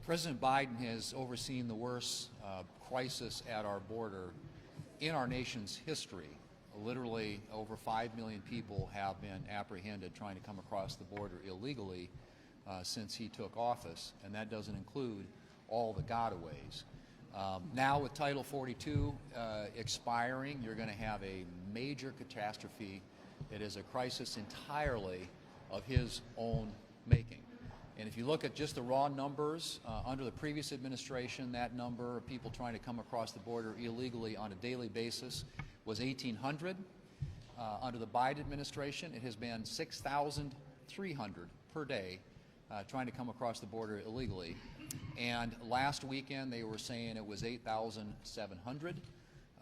President Biden has overseen the worst crisis at our border in our nation's history. Literally over 5 million people have been apprehended trying to come across the border illegally since he took office, and that doesn't include all the gotaways. Now with Title 42 expiring, you're going to have a major catastrophe. It is a crisis entirely of his own making. And if you look at just the raw numbers, under the previous administration, that number of people trying to come across the border illegally on a daily basis was 1,800. Under the Biden administration, it has been 6,300 per day trying to come across the border illegally. And last weekend, they were saying it was 8,700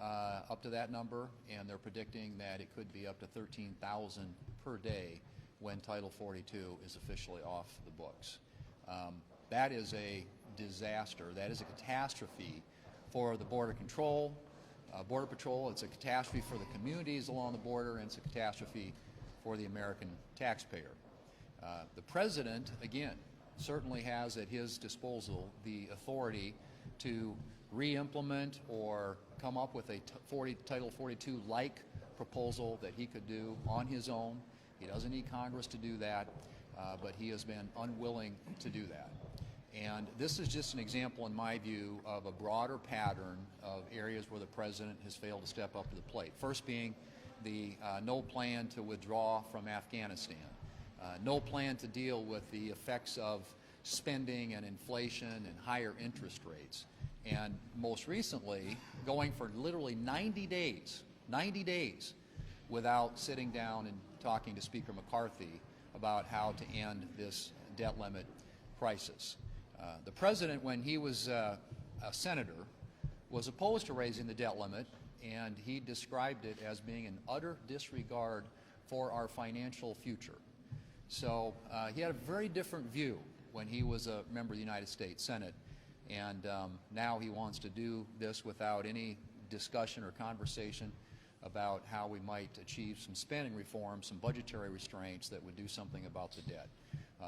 up to that number, and they're predicting that it could be up to 13,000 per day when Title 42 is officially off the books. That is a disaster. That is a catastrophe for the Border Patrol. It's a catastrophe for the communities along the border, and it's a catastrophe for the American taxpayer. The President, again, certainly has at his disposal the authority to re-implement or come up with a Title 42-like proposal that he could do on his own. He doesn't need Congress to do that, but he has been unwilling to do that. And this is just an example, in my view, of a broader pattern of areas where the President has failed to step up to the plate. First being the no plan to withdraw from Afghanistan, no plan to deal with the effects of spending and inflation and higher interest rates. And most recently, going for literally 90 days without sitting down and talking to Speaker McCarthy about how to end this debt limit crisis. The President, when he was a senator, was opposed to raising the debt limit, and he described it as being an utter disregard for our financial future. So he had a very different view when he was a member of the United States Senate, and now he wants to do this without any discussion or conversation about how we might achieve some spending reform, some budgetary restraints that would do something about the debt.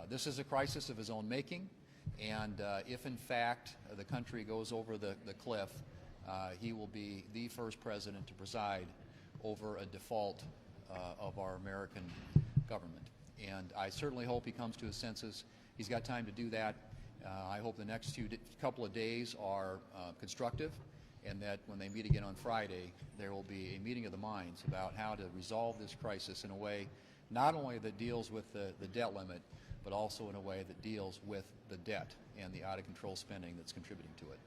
This is a crisis of his own making, and if in fact the country goes over the cliff, he will be the first president to preside over a default of our American government. And I certainly hope he comes to his senses. He's got time to do that. I hope the next couple of days are constructive, and that when they meet again on Friday, there will be a meeting of the minds about how to resolve this crisis in a way not only that deals with the debt limit, but also in a way that deals with the debt and the out-of-control spending that's contributing to it.